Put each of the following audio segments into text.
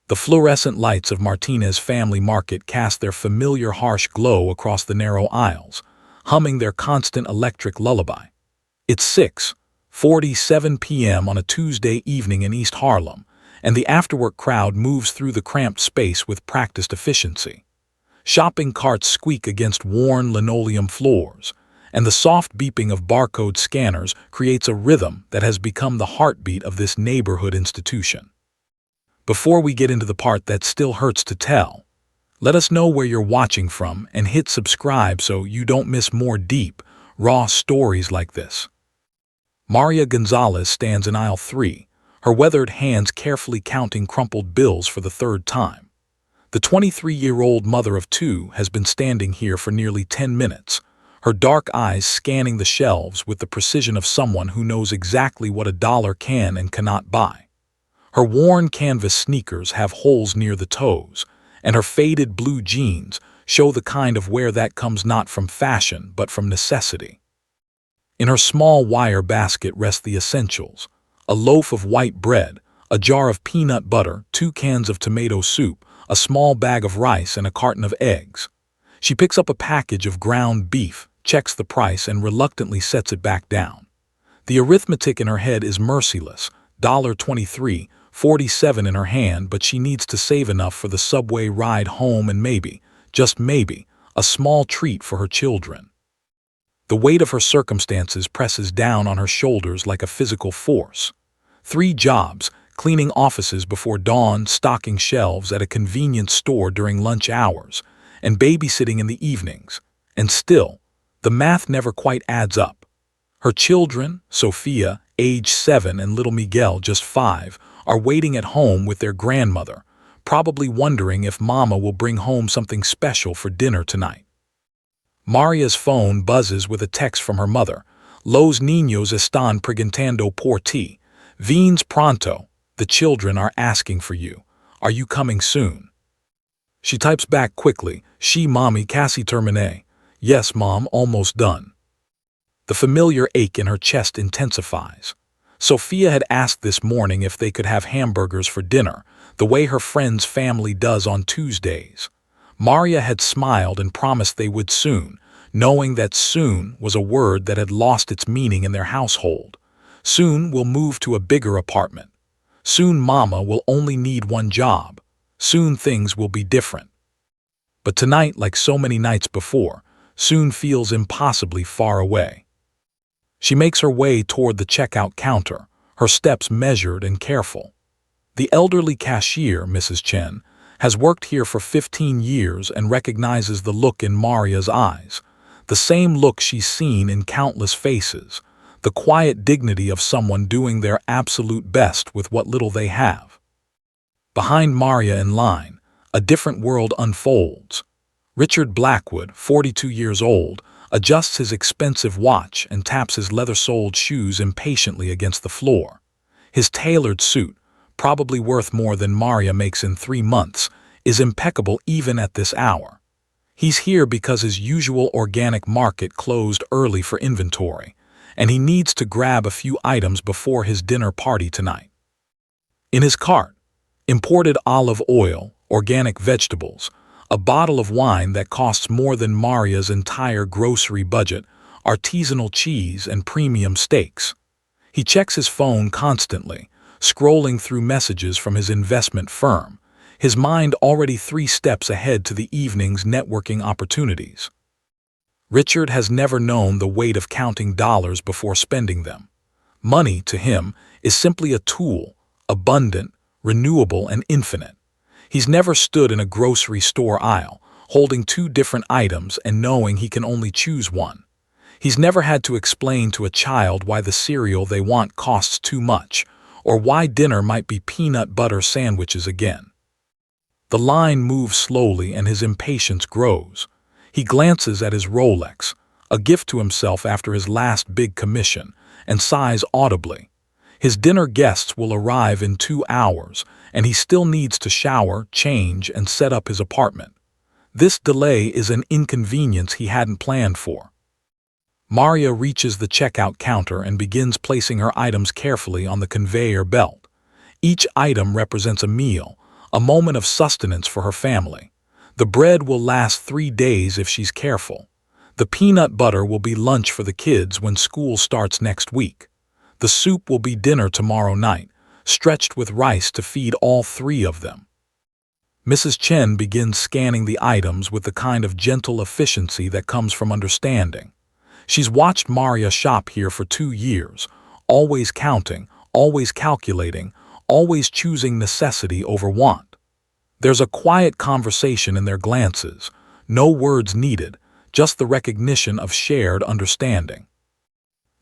The fluorescent lights of Martinez Family Market cast their familiar harsh glow across the narrow aisles, humming their constant electric lullaby. It's 6:47 p.m. on a Tuesday evening in East Harlem, and the afterwork crowd moves through the cramped space with practiced efficiency. Shopping carts squeak against worn linoleum floors, and the soft beeping of barcode scanners creates a rhythm that has become the heartbeat of this neighborhood institution. Before we get into the part that still hurts to tell, let us know where you're watching from and hit subscribe so you don't miss more deep, raw stories like this. Maria Gonzalez stands in aisle 3, her weathered hands carefully counting crumpled bills for the third time. The 23-year-old mother of two has been standing here for nearly 10 minutes, her dark eyes scanning the shelves with the precision of someone who knows exactly what a dollar can and cannot buy. Her worn canvas sneakers have holes near the toes, and her faded blue jeans show the kind of wear that comes not from fashion but from necessity. In her small wire basket rest the essentials: a loaf of white bread, a jar of peanut butter, 2 cans of tomato soup, a small bag of rice, and a carton of eggs. She picks up a package of ground beef, checks the price, and reluctantly sets it back down. The arithmetic in her head is merciless: $23.47 in her hand, but she needs to save enough for the subway ride home and maybe, just maybe, a small treat for her children. The weight of her circumstances presses down on her shoulders like a physical force. 3 jobs: cleaning offices before dawn, stocking shelves at a convenience store during lunch hours, and babysitting in the evenings. And still, the math never quite adds up. Her children, Sophia, age 7, and little Miguel, just 5, are waiting at home with their grandmother, probably wondering if Mama will bring home something special for dinner tonight. Maria's phone buzzes with a text from her mother. Los niños están preguntando por ti. Vienes pronto. The children are asking for you. Are you coming soon? She types back quickly. Sí, mami, casi terminé. Yes, mom, almost done. The familiar ache in her chest intensifies. Sophia had asked this morning if they could have hamburgers for dinner, the way her friend's family does on Tuesdays. Maria had smiled and promised they would soon, knowing that soon was a word that had lost its meaning in their household. Soon we'll move to a bigger apartment. Soon Mama will only need one job. Soon things will be different. But tonight, like so many nights before, soon feels impossibly far away. She makes her way toward the checkout counter, her steps measured and careful. The elderly cashier, Mrs. Chen, has worked here for 15 years and recognizes the look in Maria's eyes, the same look she's seen in countless faces, the quiet dignity of someone doing their absolute best with what little they have. Behind Maria in line, a different world unfolds. Richard Blackwood, 42 years old, adjusts his expensive watch and taps his leather-soled shoes impatiently against the floor. His tailored suit, probably worth more than Maria makes in 3 months, is impeccable even at this hour. He's here because his usual organic market closed early for inventory, and he needs to grab a few items before his dinner party tonight. In his cart, imported olive oil, organic vegetables, a bottle of wine that costs more than Maria's entire grocery budget, artisanal cheese, and premium steaks. He checks his phone constantly, scrolling through messages from his investment firm, his mind already 3 steps ahead to the evening's networking opportunities. Richard has never known the weight of counting dollars before spending them. Money, to him, is simply a tool, abundant, renewable, and infinite. He's never stood in a grocery store aisle, holding 2 different items and knowing he can only choose one. He's never had to explain to a child why the cereal they want costs too much, or why dinner might be peanut butter sandwiches again. The line moves slowly and his impatience grows. He glances at his Rolex, a gift to himself after his last big commission, and sighs audibly. His dinner guests will arrive in 2 hours, and he still needs to shower, change, and set up his apartment. This delay is an inconvenience he hadn't planned for. Maria reaches the checkout counter and begins placing her items carefully on the conveyor belt. Each item represents a meal, a moment of sustenance for her family. The bread will last 3 days if she's careful. The peanut butter will be lunch for the kids when school starts next week. The soup will be dinner tomorrow night, stretched with rice to feed all 3 of them. Mrs. Chen begins scanning the items with the kind of gentle efficiency that comes from understanding. She's watched Maria shop here for 2 years, always counting, always calculating, always choosing necessity over want. There's a quiet conversation in their glances, no words needed, just the recognition of shared understanding.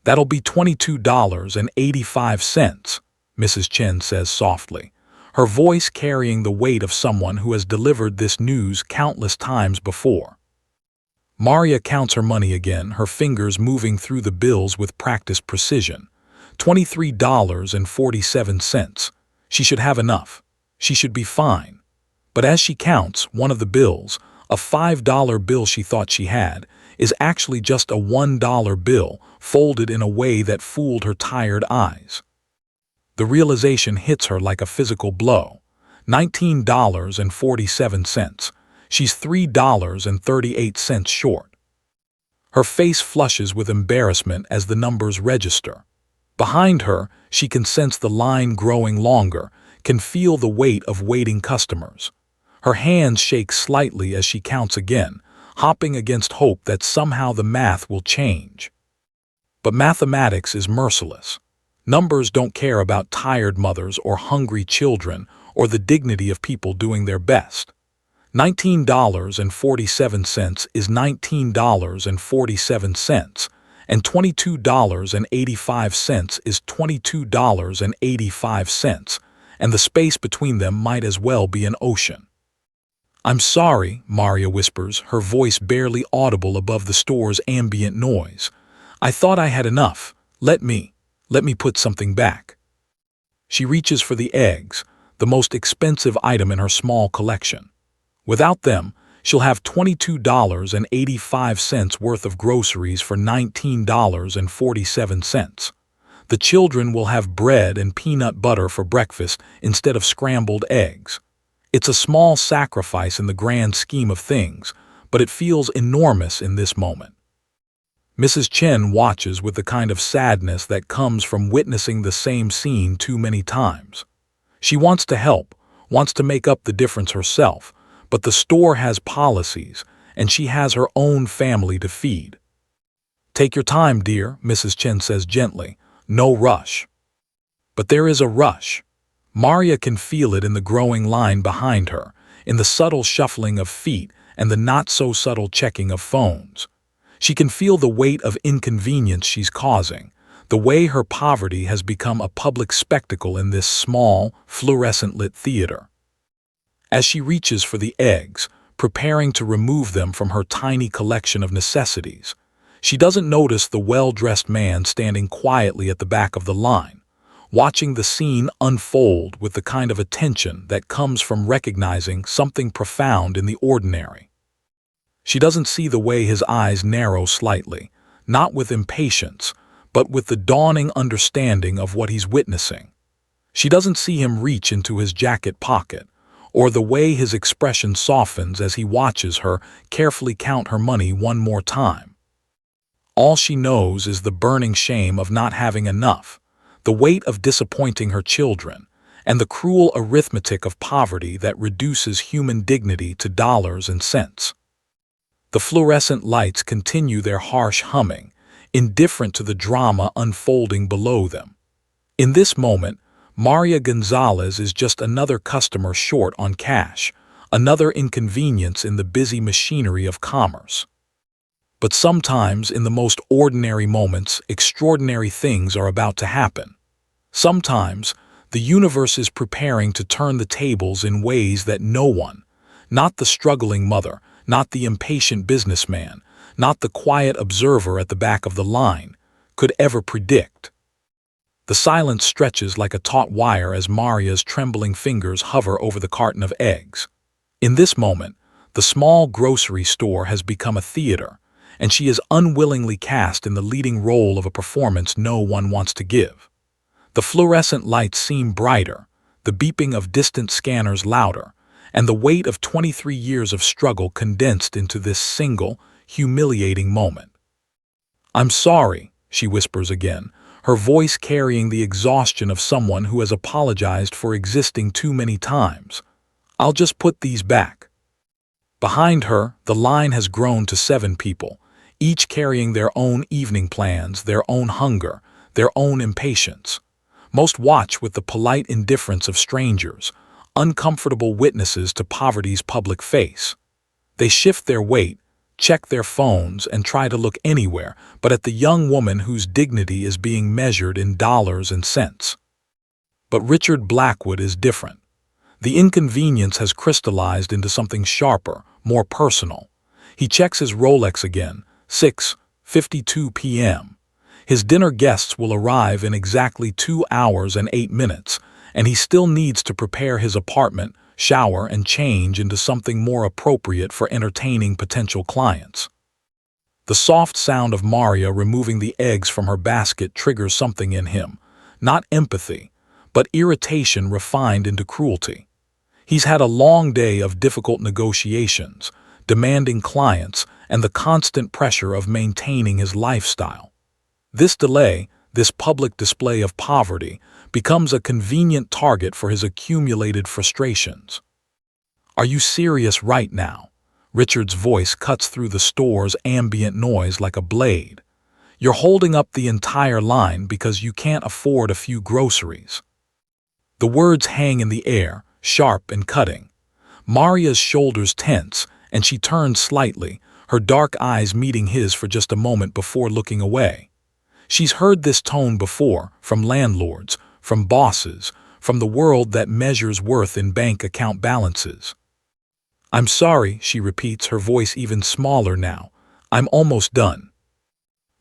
"That'll be $22.85, Mrs. Chen says softly, her voice carrying the weight of someone who has delivered this news countless times before. Maria counts her money again, her fingers moving through the bills with practiced precision. $23.47. She should have enough. She should be fine. But as she counts, one of the bills, a $5 bill she thought she had, is actually just a $1 bill folded in a way that fooled her tired eyes. The realization hits her like a physical blow. $19.47. She's $3.38 short. Her face flushes with embarrassment as the numbers register. Behind her, she can sense the line growing longer, can feel the weight of waiting customers. Her hands shake slightly as she counts again, hopping against hope that somehow the math will change. But mathematics is merciless. Numbers don't care about tired mothers or hungry children or the dignity of people doing their best. $19.47 is $19.47, and $22.85 is $22.85, and the space between them might as well be an ocean. "I'm sorry," Maria whispers, her voice barely audible above the store's ambient noise. "I thought I had enough. Let me put something back." She reaches for the eggs, the most expensive item in her small collection. Without them, she'll have $22.85 worth of groceries for $19.47. The children will have bread and peanut butter for breakfast instead of scrambled eggs. It's a small sacrifice in the grand scheme of things, but it feels enormous in this moment. Mrs. Chen watches with the kind of sadness that comes from witnessing the same scene too many times. She wants to help, wants to make up the difference herself, but the store has policies, and she has her own family to feed. "Take your time, dear," Mrs. Chen says gently. "No rush." But there is a rush. Maria can feel it in the growing line behind her, in the subtle shuffling of feet and the not-so-subtle checking of phones. She can feel the weight of inconvenience she's causing, the way her poverty has become a public spectacle in this small, fluorescent-lit theater. As she reaches for the eggs, preparing to remove them from her tiny collection of necessities, she doesn't notice the well-dressed man standing quietly at the back of the line, watching the scene unfold with the kind of attention that comes from recognizing something profound in the ordinary. She doesn't see the way his eyes narrow slightly, not with impatience, but with the dawning understanding of what he's witnessing. She doesn't see him reach into his jacket pocket, or the way his expression softens as he watches her carefully count her money one more time. All she knows is the burning shame of not having enough, the weight of disappointing her children, and the cruel arithmetic of poverty that reduces human dignity to dollars and cents. The fluorescent lights continue their harsh humming, indifferent to the drama unfolding below them. In this moment, Maria Gonzalez is just another customer short on cash, another inconvenience in the busy machinery of commerce. But sometimes, in the most ordinary moments, extraordinary things are about to happen. Sometimes, the universe is preparing to turn the tables in ways that no one, not the struggling mother, not the impatient businessman, not the quiet observer at the back of the line, could ever predict. The silence stretches like a taut wire as Maria's trembling fingers hover over the carton of eggs. In this moment, the small grocery store has become a theater, and she is unwillingly cast in the leading role of a performance no one wants to give. The fluorescent lights seem brighter, the beeping of distant scanners louder, and the weight of 23 years of struggle condensed into this single, humiliating moment. "I'm sorry," she whispers again, her voice carrying the exhaustion of someone who has apologized for existing too many times. "I'll just put these back." Behind her, the line has grown to 7 people, each carrying their own evening plans, their own hunger, their own impatience. Most watch with the polite indifference of strangers, uncomfortable witnesses to poverty's public face. They shift their weight, check their phones, and try to look anywhere but at the young woman whose dignity is being measured in dollars and cents. But Richard Blackwood is different. The inconvenience has crystallized into something sharper, more personal. He checks his Rolex again, 6:52 p.m. His dinner guests will arrive in exactly 2 hours and 8 minutes, and he still needs to prepare his apartment, shower, and change into something more appropriate for entertaining potential clients. The soft sound of Maria removing the eggs from her basket triggers something in him, not empathy, but irritation refined into cruelty. He's had a long day of difficult negotiations, demanding clients, and the constant pressure of maintaining his lifestyle. This delay, this public display of poverty, becomes a convenient target for his accumulated frustrations. "Are you serious right now?" Richard's voice cuts through the store's ambient noise like a blade. "You're holding up the entire line because you can't afford a few groceries." The words hang in the air, sharp and cutting. Maria's shoulders tense, and she turns slightly, her dark eyes meeting his for just a moment before looking away. She's heard this tone before, from landlords, from bosses, from the world that measures worth in bank account balances. "I'm sorry," she repeats, her voice even smaller now. "I'm almost done."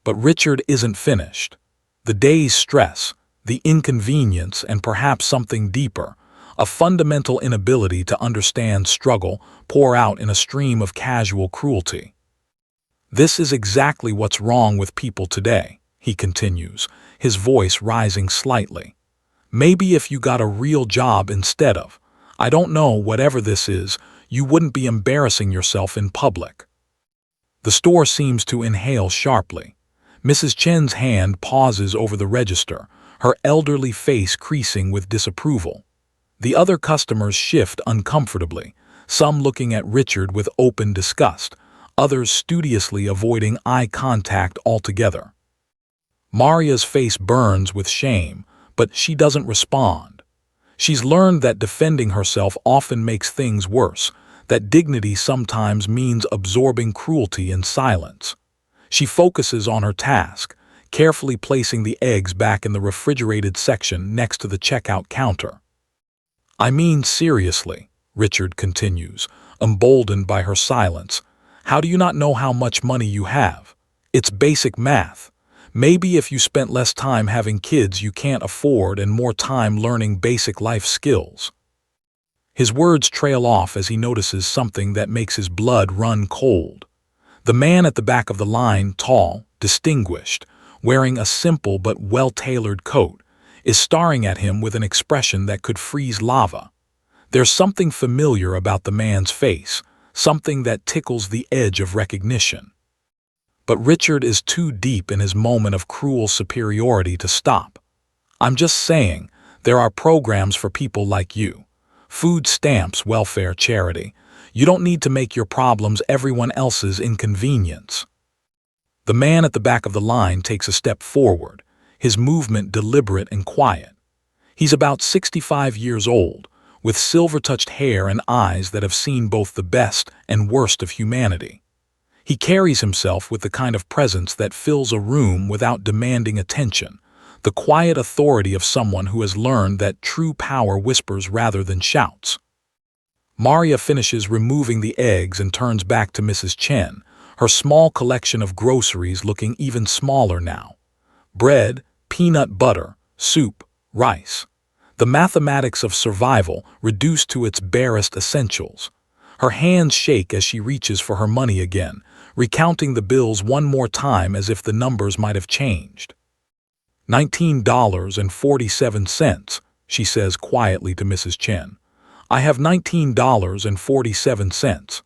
But Richard isn't finished. The day's stress, the inconvenience, and perhaps something deeper, a fundamental inability to understand struggle, pour out in a stream of casual cruelty. "This is exactly what's wrong with people today," he continues, his voice rising slightly. "Maybe if you got a real job instead of, I don't know, whatever this is, you wouldn't be embarrassing yourself in public." The store seems to inhale sharply. Mrs. Chen's hand pauses over the register, her elderly face creasing with disapproval. The other customers shift uncomfortably, some looking at Richard with open disgust, others studiously avoiding eye contact altogether. Maria's face burns with shame, but she doesn't respond. She's learned that defending herself often makes things worse, that dignity sometimes means absorbing cruelty in silence. She focuses on her task, carefully placing the eggs back in the refrigerated section next to the checkout counter. "I mean, seriously," Richard continues, emboldened by her silence. "How do you not know how much money you have? It's basic math. Maybe if you spent less time having kids you can't afford and more time learning basic life skills." His words trail off as he notices something that makes his blood run cold. The man at the back of the line, tall, distinguished, wearing a simple but well-tailored coat, is staring at him with an expression that could freeze lava. There's something familiar about the man's face, something that tickles the edge of recognition. But Richard is too deep in his moment of cruel superiority to stop. "I'm just saying, there are programs for people like you. Food stamps, welfare, charity. You don't need to make your problems everyone else's inconvenience." The man at the back of the line takes a step forward, his movement deliberate and quiet. He's about 65 years old, with silver-touched hair and eyes that have seen both the best and worst of humanity. He carries himself with the kind of presence that fills a room without demanding attention, the quiet authority of someone who has learned that true power whispers rather than shouts. Maria finishes removing the eggs and turns back to Mrs. Chen, her small collection of groceries looking even smaller now. Bread, peanut butter, soup, rice. The mathematics of survival reduced to its barest essentials. Her hands shake as she reaches for her money again, recounting the bills one more time as if the numbers might have changed. $19.47, she says quietly to Mrs. Chen. "I have $19.47.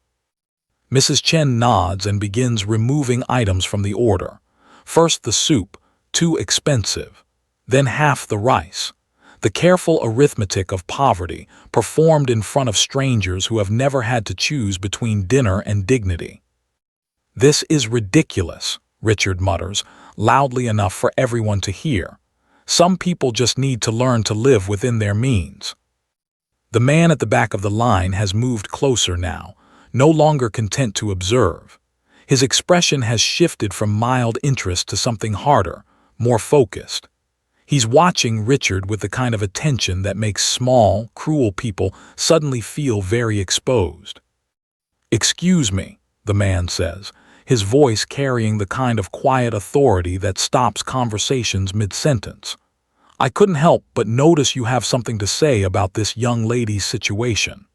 Mrs. Chen nods and begins removing items from the order. First the soup, too expensive. Then half the rice. The careful arithmetic of poverty, performed in front of strangers who have never had to choose between dinner and dignity. "This is ridiculous," Richard mutters, loudly enough for everyone to hear. "Some people just need to learn to live within their means." The man at the back of the line has moved closer now, no longer content to observe. His expression has shifted from mild interest to something harder, more focused. He's watching Richard with the kind of attention that makes small, cruel people suddenly feel very exposed. "Excuse me," the man says, his voice carrying the kind of quiet authority that stops conversations mid-sentence. "I couldn't help but notice you have something to say about this young lady's situation."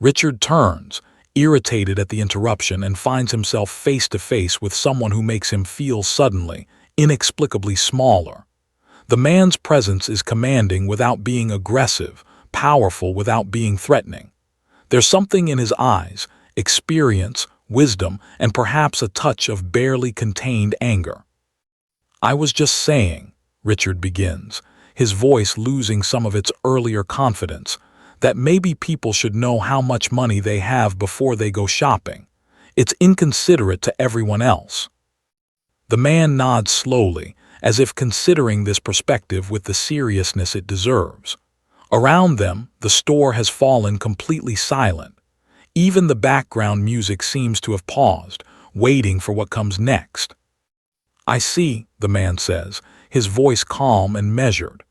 Richard turns, irritated at the interruption, and finds himself face to face with someone who makes him feel suddenly, inexplicably smaller. The man's presence is commanding without being aggressive, powerful without being threatening. There's something in his eyes, experience, wisdom, and perhaps a touch of barely contained anger. "I was just saying," Richard begins, his voice losing some of its earlier confidence, "that maybe people should know how much money they have before they go shopping. It's inconsiderate to everyone else." The man nods slowly, as if considering this perspective with the seriousness it deserves. Around them, the store has fallen completely silent. Even the background music seems to have paused, waiting for what comes next. "I see," the man says, his voice calm and measured.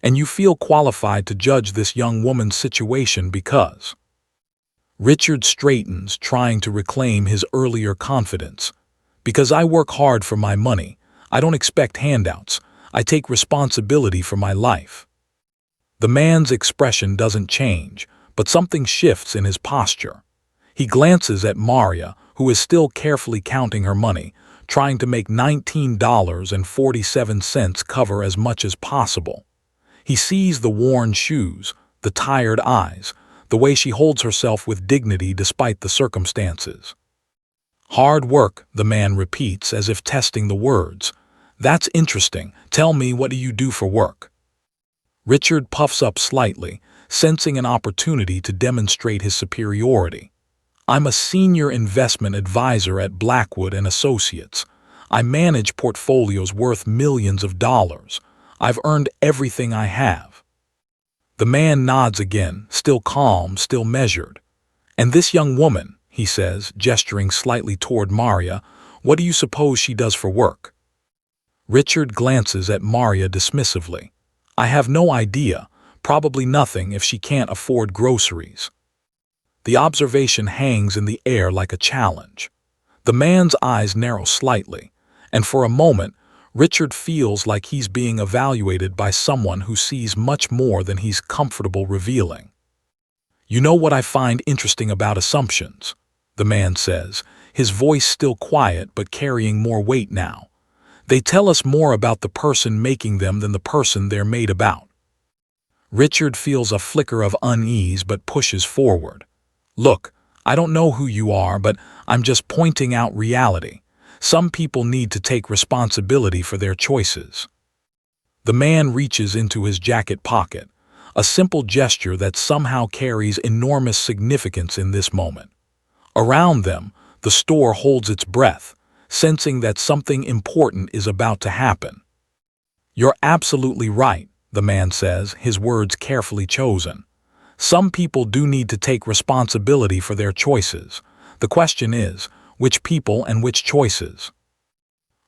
"And you feel qualified to judge this young woman's situation because—" Richard straightens, trying to reclaim his earlier confidence. "Because I work hard for my money. I don't expect handouts. I take responsibility for my life." The man's expression doesn't change, but something shifts in his posture. He glances at Maria, who is still carefully counting her money, trying to make $19.47 cover as much as possible. He sees the worn shoes, the tired eyes, the way she holds herself with dignity despite the circumstances. "Hard work," the man repeats as if testing the words. "That's interesting. Tell me, what do you do for work?" Richard puffs up slightly, sensing an opportunity to demonstrate his superiority. "I'm a senior investment advisor at Blackwood and Associates. I manage portfolios worth millions of dollars. I've earned everything I have." The man nods again, still calm, still measured. "And this young woman," he says, gesturing slightly toward Maria, "what do you suppose she does for work?" Richard glances at Maria dismissively. "I have no idea, probably nothing if she can't afford groceries." The observation hangs in the air like a challenge. The man's eyes narrow slightly, and for a moment, Richard feels like he's being evaluated by someone who sees much more than he's comfortable revealing. "You know what I find interesting about assumptions?" the man says, his voice still quiet but carrying more weight now. "They tell us more about the person making them than the person they're made about." Richard feels a flicker of unease but pushes forward. "Look, I don't know who you are, but I'm just pointing out reality. Some people need to take responsibility for their choices." The man reaches into his jacket pocket, a simple gesture that somehow carries enormous significance in this moment. Around them, the store holds its breath, sensing that something important is about to happen. "You're absolutely right," the man says, his words carefully chosen. "Some people do need to take responsibility for their choices. The question is, which people and which choices?"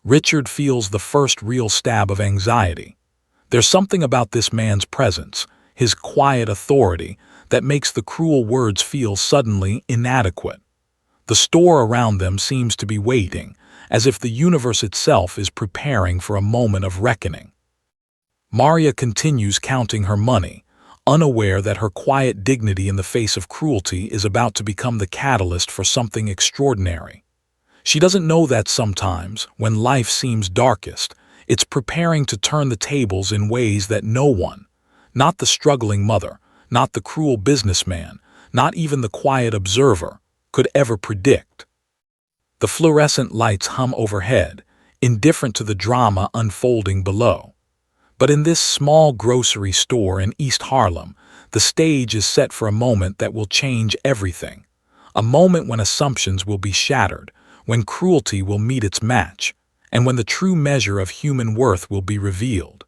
Richard feels the first real stab of anxiety. There's something about this man's presence, his quiet authority, that makes the cruel words feel suddenly inadequate. The store around them seems to be waiting, as if the universe itself is preparing for a moment of reckoning. Maria continues counting her money, unaware that her quiet dignity in the face of cruelty is about to become the catalyst for something extraordinary. She doesn't know that sometimes, when life seems darkest, it's preparing to turn the tables in ways that no one, Not the struggling mother, not the cruel businessman, not even the quiet observer, could ever predict. The fluorescent lights hum overhead, indifferent to the drama unfolding below. But in this small grocery store in East Harlem, the stage is set for a moment that will change everything. A moment when assumptions will be shattered, when cruelty will meet its match, and when the true measure of human worth will be revealed.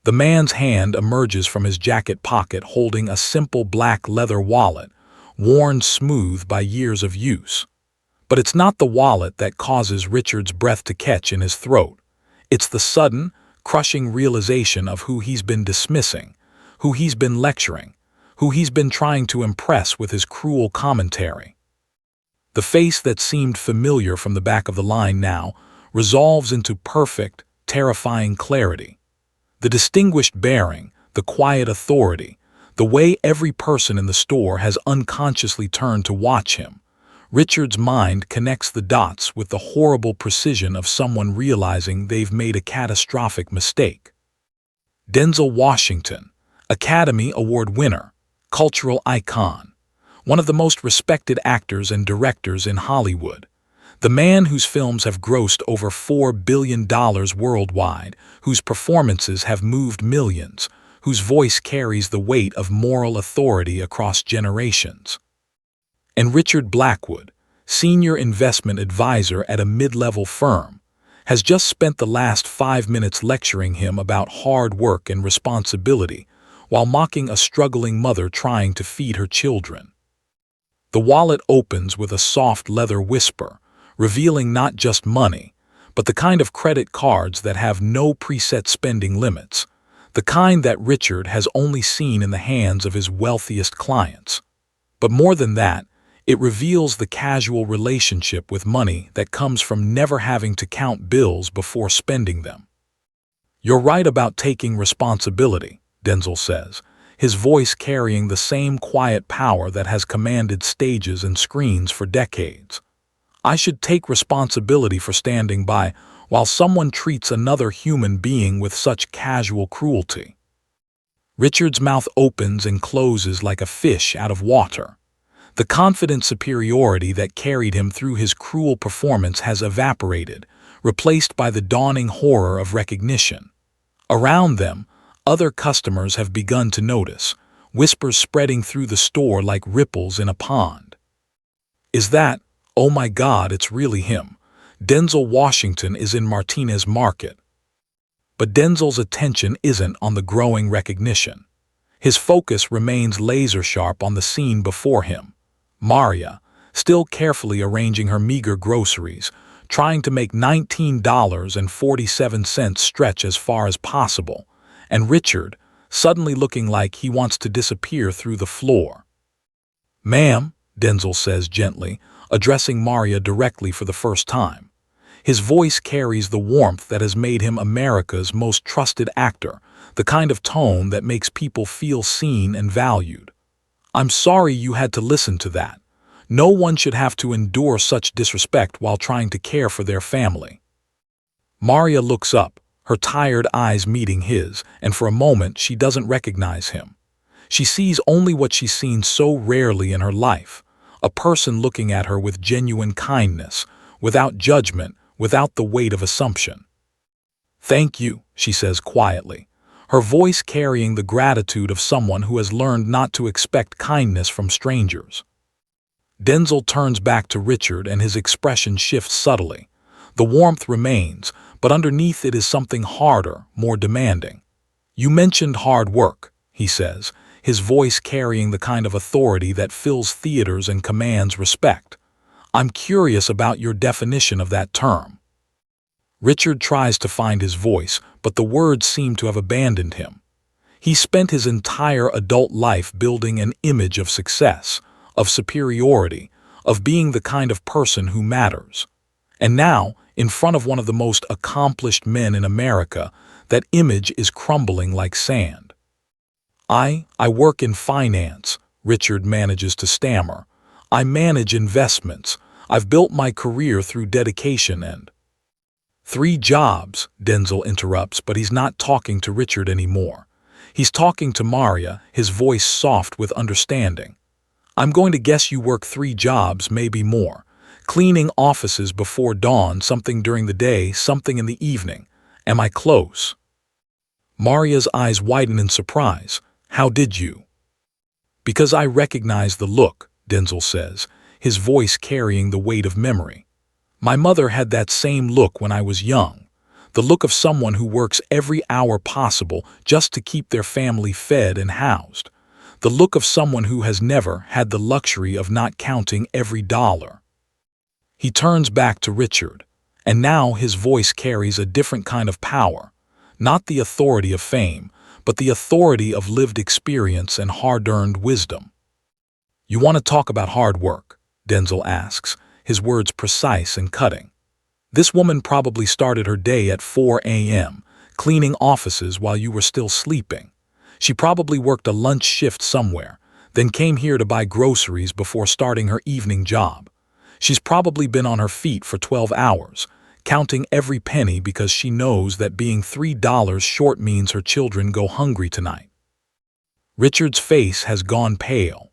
The man's hand emerges from his jacket pocket holding a simple black leather wallet, worn smooth by years of use. But it's not the wallet that causes Richard's breath to catch in his throat. It's the sudden, crushing realization of who he's been dismissing, who he's been lecturing, who he's been trying to impress with his cruel commentary. The face that seemed familiar from the back of the line now resolves into perfect, terrifying clarity. The distinguished bearing, the quiet authority, the way every person in the store has unconsciously turned to watch him. Richard's mind connects the dots with the horrible precision of someone realizing they've made a catastrophic mistake. Denzel Washington, Academy Award winner, cultural icon, one of the most respected actors and directors in Hollywood. The man whose films have grossed over $4 billion worldwide, whose performances have moved millions, whose voice carries the weight of moral authority across generations. And Richard Blackwood, senior investment advisor at a mid-level firm, has just spent the last 5 minutes lecturing him about hard work and responsibility while mocking a struggling mother trying to feed her children. The wallet opens with a soft leather whisper, revealing not just money, but the kind of credit cards that have no preset spending limits, the kind that Richard has only seen in the hands of his wealthiest clients. But more than that, it reveals the casual relationship with money that comes from never having to count bills before spending them. "You're right about taking responsibility," Denzel says, his voice carrying the same quiet power that has commanded stages and screens for decades. "I should take responsibility for standing by while someone treats another human being with such casual cruelty." Richard's mouth opens and closes like a fish out of water. The confident superiority that carried him through his cruel performance has evaporated, replaced by the dawning horror of recognition. Around them, other customers have begun to notice, whispers spreading through the store like ripples in a pond. "Is that, oh my God, it's really him. Denzel Washington is in Martinez Market." But Denzel's attention isn't on the growing recognition. His focus remains laser-sharp on the scene before him. Maria, still carefully arranging her meager groceries, trying to make $19.47 stretch as far as possible, and Richard, suddenly looking like he wants to disappear through the floor. "Ma'am," Denzel says gently, addressing Maria directly for the first time. His voice carries the warmth that has made him America's most trusted actor, the kind of tone that makes people feel seen and valued. "I'm sorry you had to listen to that. No one should have to endure such disrespect while trying to care for their family." Maria looks up, her tired eyes meeting his, and for a moment she doesn't recognize him. She sees only what she's seen so rarely in her life, a person looking at her with genuine kindness, without judgment, without the weight of assumption. "Thank you," she says quietly, her voice carrying the gratitude of someone who has learned not to expect kindness from strangers. Denzel turns back to Richard and his expression shifts subtly. The warmth remains, but underneath it is something harder, more demanding. "You mentioned hard work," he says, his voice carrying the kind of authority that fills theaters and commands respect. "I'm curious about your definition of that term." Richard tries to find his voice, but the words seem to have abandoned him. He spent his entire adult life building an image of success, of superiority, of being the kind of person who matters. And now, in front of one of the most accomplished men in America, that image is crumbling like sand. I work in finance," Richard manages to stammer. "I manage investments. I've built my career through dedication and—" "3 jobs," Denzel interrupts, but he's not talking to Richard anymore. He's talking to Maria, his voice soft with understanding. I'm going to guess you work 3 jobs, maybe more. Cleaning offices before dawn, something during the day, something in the evening. Am I close? Maria's eyes widen in surprise. How did you? Because I recognize the look, Denzel says, his voice carrying the weight of memory. My mother had that same look when I was young. The look of someone who works every hour possible just to keep their family fed and housed. The look of someone who has never had the luxury of not counting every dollar. He turns back to Richard, and now his voice carries a different kind of power. Not the authority of fame, but the authority of lived experience and hard-earned wisdom. You want to talk about hard work? Denzel asks, his words precise and cutting. This woman probably started her day at 4 a.m., cleaning offices while you were still sleeping. She probably worked a lunch shift somewhere, then came here to buy groceries before starting her evening job. She's probably been on her feet for 12 hours, counting every penny because she knows that being $3 short means her children go hungry tonight. Richard's face has gone pale.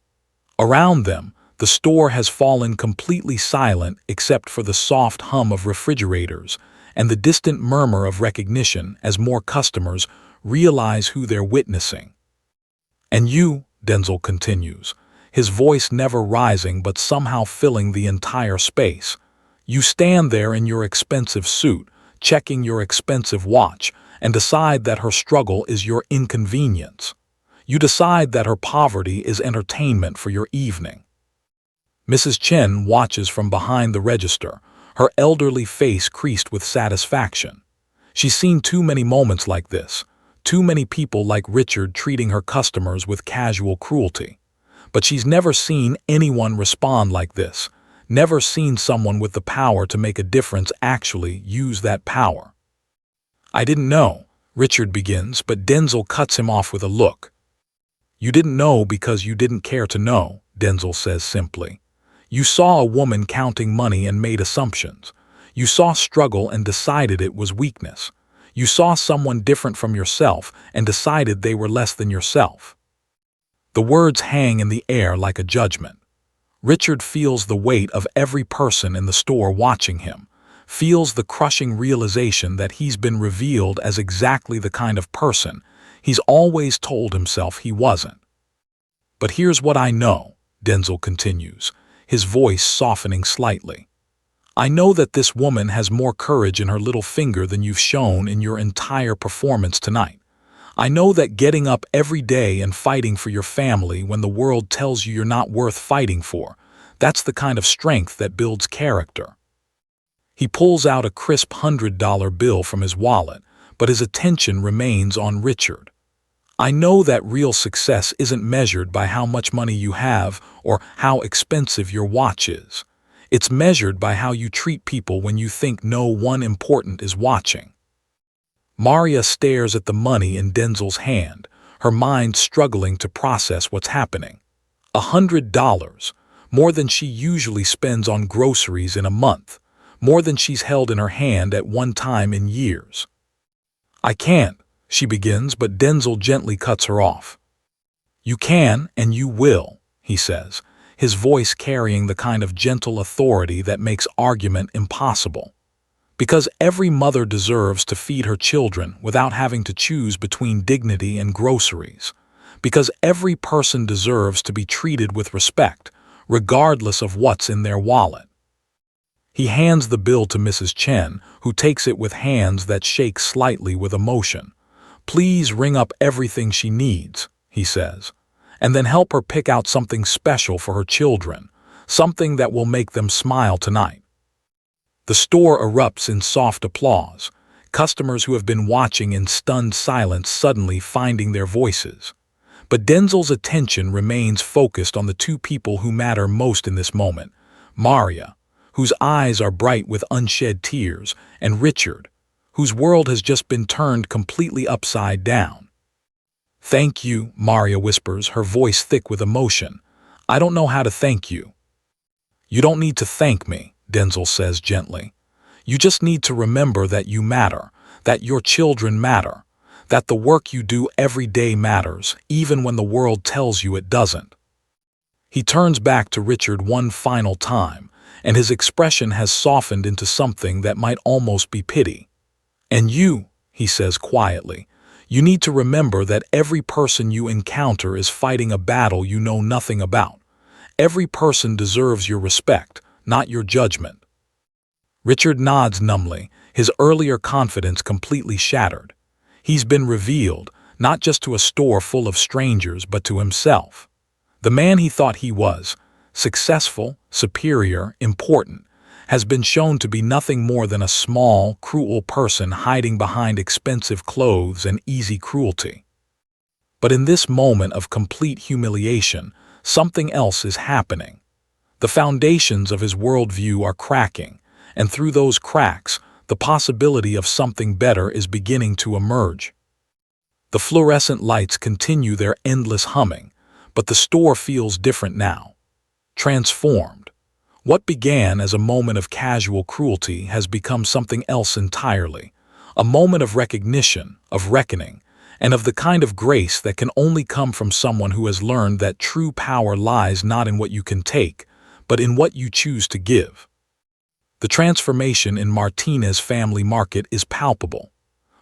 Around them, the store has fallen completely silent except for the soft hum of refrigerators and the distant murmur of recognition as more customers realize who they're witnessing. And you, Denzel continues, his voice never rising but somehow filling the entire space. You stand there in your expensive suit, checking your expensive watch, and decide that her struggle is your inconvenience. You decide that her poverty is entertainment for your evening. Mrs. Chen watches from behind the register, her elderly face creased with satisfaction. She's seen too many moments like this, too many people like Richard treating her customers with casual cruelty. But she's never seen anyone respond like this, never seen someone with the power to make a difference actually use that power. I didn't know, Richard begins, but Denzel cuts him off with a look. You didn't know because you didn't care to know, Denzel says simply. You saw a woman counting money and made assumptions. You saw struggle and decided it was weakness. You saw someone different from yourself and decided they were less than yourself. The words hang in the air like a judgment. Richard feels the weight of every person in the store watching him, feels the crushing realization that he's been revealed as exactly the kind of person he's always told himself he wasn't. But here's what I know, Denzel continues, his voice softening slightly. I know that this woman has more courage in her little finger than you've shown in your entire performance tonight. I know that getting up every day and fighting for your family when the world tells you you're not worth fighting for, that's the kind of strength that builds character. He pulls out a crisp $100 bill from his wallet, but his attention remains on Richard. I know that real success isn't measured by how much money you have or how expensive your watch is. It's measured by how you treat people when you think no one important is watching. Maria stares at the money in Denzel's hand, her mind struggling to process what's happening. $100, more than she usually spends on groceries in a month, more than she's held in her hand at one time in years. I can't, she begins, but Denzel gently cuts her off. You can and you will, he says, his voice carrying the kind of gentle authority that makes argument impossible. Because every mother deserves to feed her children without having to choose between dignity and groceries. Because every person deserves to be treated with respect, regardless of what's in their wallet. He hands the bill to Mrs. Chen, who takes it with hands that shake slightly with emotion. Please ring up everything she needs, he says, and then help her pick out something special for her children, something that will make them smile tonight. The store erupts in soft applause, customers who have been watching in stunned silence suddenly finding their voices. But Denzel's attention remains focused on the 2 people who matter most in this moment, Maria, whose eyes are bright with unshed tears, and Richard, whose world has just been turned completely upside down. Thank you, Maria whispers, her voice thick with emotion. I don't know how to thank you. You don't need to thank me, Denzel says gently. You just need to remember that you matter, that your children matter, that the work you do every day matters, even when the world tells you it doesn't. He turns back to Richard one final time, and his expression has softened into something that might almost be pity. "And you," he says quietly, "you need to remember that every person you encounter is fighting a battle you know nothing about. Every person deserves your respect, not your judgment." Richard nods numbly, his earlier confidence completely shattered. He's been revealed, not just to a store full of strangers, but to himself. The man he thought he was, successful, superior, important, has been shown to be nothing more than a small, cruel person hiding behind expensive clothes and easy cruelty. But in this moment of complete humiliation, something else is happening. The foundations of his worldview are cracking, and through those cracks, the possibility of something better is beginning to emerge. The fluorescent lights continue their endless humming, but the store feels different now. Transformed. What began as a moment of casual cruelty has become something else entirely. A moment of recognition, of reckoning, and of the kind of grace that can only come from someone who has learned that true power lies not in what you can take, but in what you choose to give. The transformation in Martinez's family market is palpable.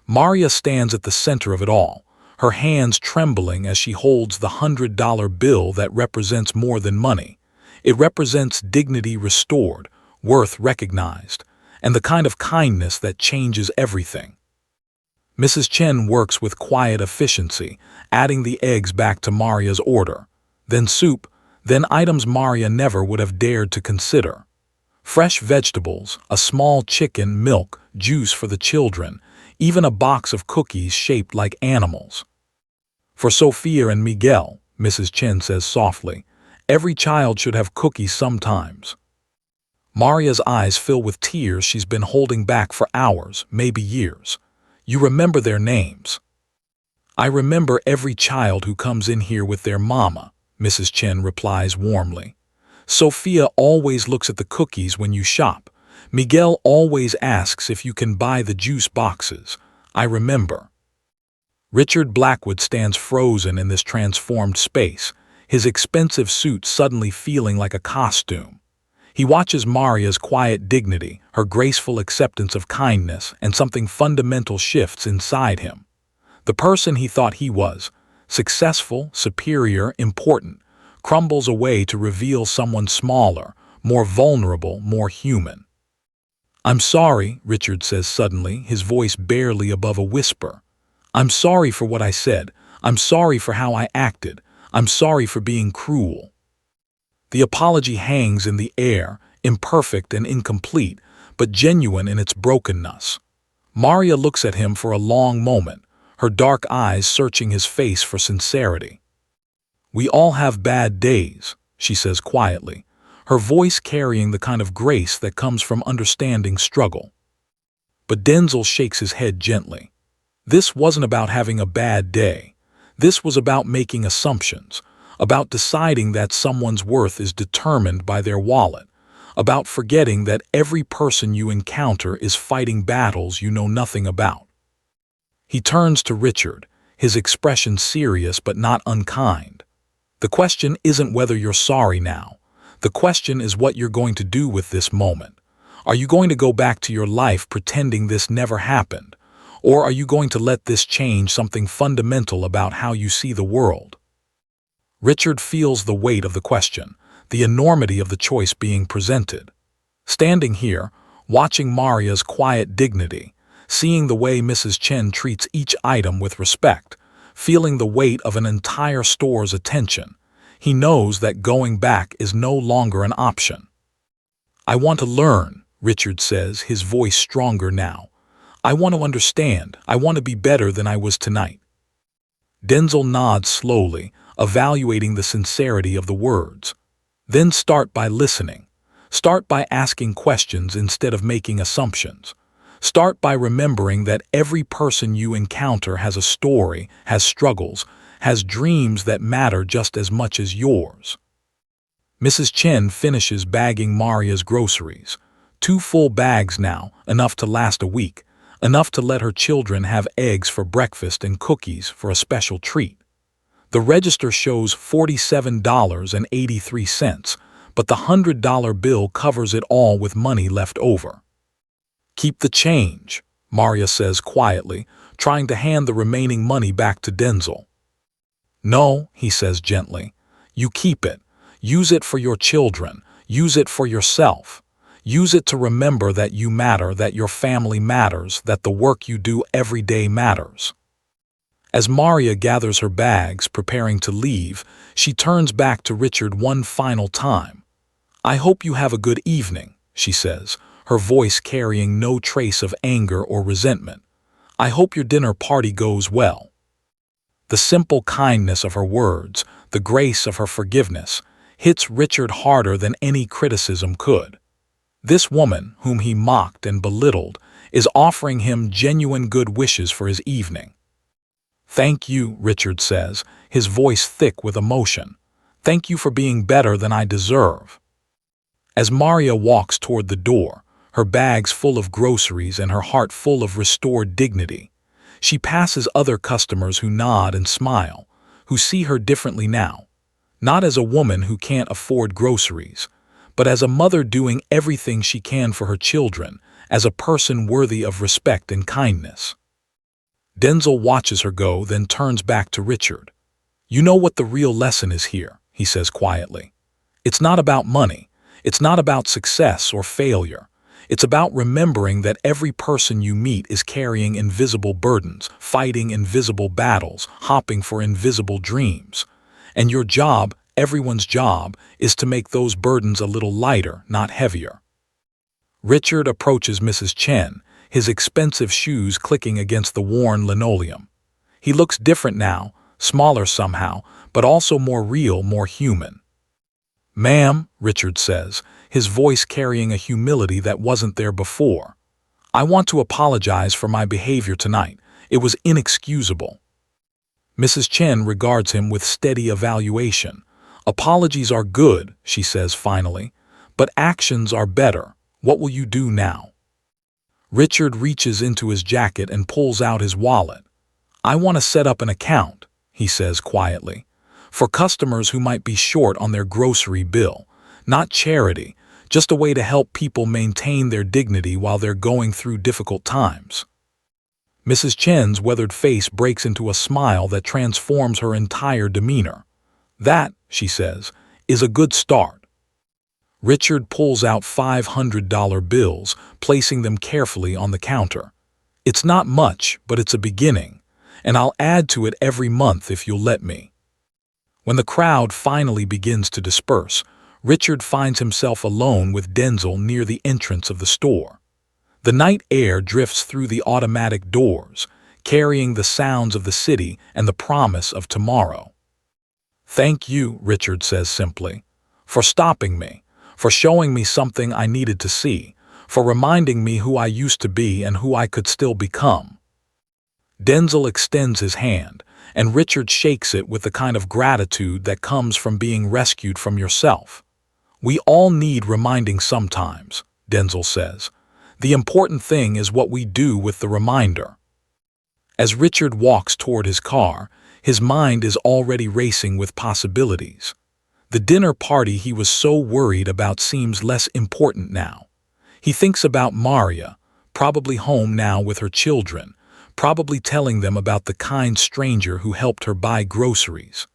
Maria stands at the center of it all, her hands trembling as she holds the $100 bill that represents more than money. It represents dignity restored, worth recognized, and the kind of kindness that changes everything. Mrs. Chen works with quiet efficiency, adding the eggs back to Maria's order. Then soup, then items Maria never would have dared to consider. Fresh vegetables, a small chicken, milk, juice for the children, even a box of cookies shaped like animals. "For Sophia and Miguel," Mrs. Chen says softly, "every child should have cookies sometimes." Maria's eyes fill with tears she's been holding back for hours, maybe years. "You remember their names." "I remember every child who comes in here with their mama," Mrs. Chen replies warmly. "Sophia always looks at the cookies when you shop. Miguel always asks if you can buy the juice boxes. I remember." Richard Blackwood stands frozen in this transformed space, his expensive suit suddenly feeling like a costume. He watches Maria's quiet dignity, her graceful acceptance of kindness, and something fundamental shifts inside him. The person he thought he was, successful, superior, important, crumbles away to reveal someone smaller, more vulnerable, more human. "I'm sorry," Richard says suddenly, his voice barely above a whisper. "I'm sorry for what I said. I'm sorry for how I acted. I'm sorry for being cruel." The apology hangs in the air, imperfect and incomplete, but genuine in its brokenness. Maria looks at him for a long moment, her dark eyes searching his face for sincerity. "We all have bad days," she says quietly, her voice carrying the kind of grace that comes from understanding struggle. But Denzel shakes his head gently. This wasn't about having a bad day. This was about making assumptions, about deciding that someone's worth is determined by their wallet, about forgetting that every person you encounter is fighting battles you know nothing about. He turns to Richard, his expression serious but not unkind. "The question isn't whether you're sorry now. The question is what you're going to do with this moment. Are you going to go back to your life pretending this never happened? Or are you going to let this change something fundamental about how you see the world?" Richard feels the weight of the question, the enormity of the choice being presented. Standing here, watching Maria's quiet dignity, seeing the way Mrs. Chen treats each item with respect, feeling the weight of an entire store's attention, he knows that going back is no longer an option. "I want to learn," Richard says, his voice stronger now. "I want to understand. I want to be better than I was tonight." Denzel nods slowly, evaluating the sincerity of the words. "Then start by listening. Start by asking questions instead of making assumptions. Start by remembering that every person you encounter has a story, has struggles, has dreams that matter just as much as yours." Mrs. Chen finishes bagging Maria's groceries. 2 full bags now, enough to last a week, enough to let her children have eggs for breakfast and cookies for a special treat. The register shows $47.83, but the $100 bill covers it all with money left over. "Keep the change," Maria says quietly, trying to hand the remaining money back to Denzel. "No," he says gently. "You keep it. Use it for your children. Use it for yourself. Use it to remember that you matter, that your family matters, that the work you do every day matters." As Maria gathers her bags, preparing to leave, she turns back to Richard one final time. "I hope you have a good evening," she says, her voice carrying no trace of anger or resentment. "I hope your dinner party goes well." The simple kindness of her words, the grace of her forgiveness, hits Richard harder than any criticism could. This woman, whom he mocked and belittled, is offering him genuine good wishes for his evening. "Thank you," Richard says, his voice thick with emotion. "Thank you for being better than I deserve." As Maria walks toward the door, her bags full of groceries and her heart full of restored dignity, she passes other customers who nod and smile, who see her differently now, not as a woman who can't afford groceries, but as a mother doing everything she can for her children, as a person worthy of respect and kindness. Denzel watches her go, then turns back to Richard. "You know what the real lesson is here," he says quietly. "It's not about money. It's not about success or failure. It's about remembering that every person you meet is carrying invisible burdens, fighting invisible battles, hopping for invisible dreams. And your job, everyone's job, is to make those burdens a little lighter, not heavier." Richard approaches Mrs. Chen, his expensive shoes clicking against the worn linoleum. He looks different now, smaller somehow, but also more real, more human. "Ma'am," Richard says, his voice carrying a humility that wasn't there before, "I want to apologize for my behavior tonight. It was inexcusable." Mrs. Chen regards him with steady evaluation. "Apologies are good," she says finally, "but actions are better. What will you do now?" Richard reaches into his jacket and pulls out his wallet. "I want to set up an account," he says quietly, "for customers who might be short on their grocery bill. Not charity, just a way to help people maintain their dignity while they're going through difficult times." Mrs. Chen's weathered face breaks into a smile that transforms her entire demeanor. "That," she says, "is a good start." Richard pulls out $500 bills, placing them carefully on the counter. "It's not much, but it's a beginning, and I'll add to it every month if you'll let me." When the crowd finally begins to disperse, Richard finds himself alone with Denzel near the entrance of the store. The night air drifts through the automatic doors, carrying the sounds of the city and the promise of tomorrow. "Thank you," Richard says simply, "for stopping me, for showing me something I needed to see, for reminding me who I used to be and who I could still become." Denzel extends his hand, and Richard shakes it with the kind of gratitude that comes from being rescued from yourself. "We all need reminding sometimes," Denzel says. "The important thing is what we do with the reminder." As Richard walks toward his car, his mind is already racing with possibilities. The dinner party he was so worried about seems less important now. He thinks about Maria, probably home now with her children, probably telling them about the kind stranger who helped her buy groceries.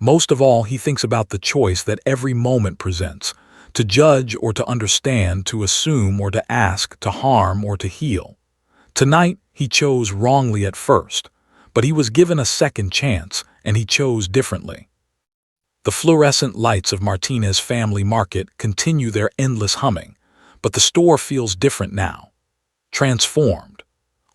Most of all, he thinks about the choice that every moment presents, to judge or to understand, to assume or to ask, to harm or to heal. Tonight, he chose wrongly at first, but he was given a second chance, and he chose differently. The fluorescent lights of Martinez Family Market continue their endless humming, but the store feels different now. Transformed.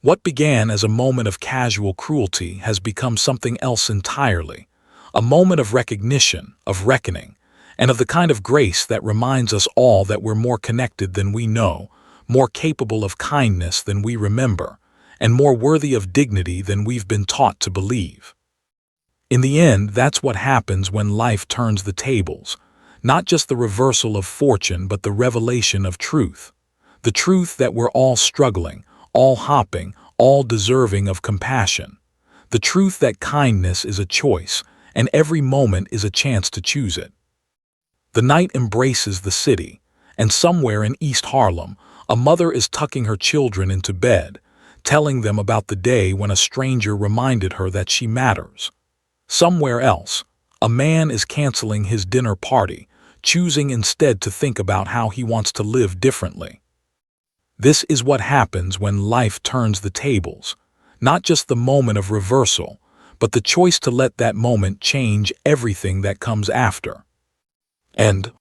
What began as a moment of casual cruelty has become something else entirely. A moment of recognition, of reckoning, and of the kind of grace that reminds us all that we're more connected than we know, more capable of kindness than we remember, and more worthy of dignity than we've been taught to believe. In the end, that's what happens when life turns the tables. Not just the reversal of fortune, but the revelation of truth. The truth that we're all struggling, all hopping, all deserving of compassion. The truth that kindness is a choice, and every moment is a chance to choose it. The night embraces the city, and somewhere in East Harlem, a mother is tucking her children into bed, telling them about the day when a stranger reminded her that she matters. Somewhere else, a man is canceling his dinner party, choosing instead to think about how he wants to live differently. This is what happens when life turns the tables, not just the moment of reversal, but the choice to let that moment change everything that comes after. And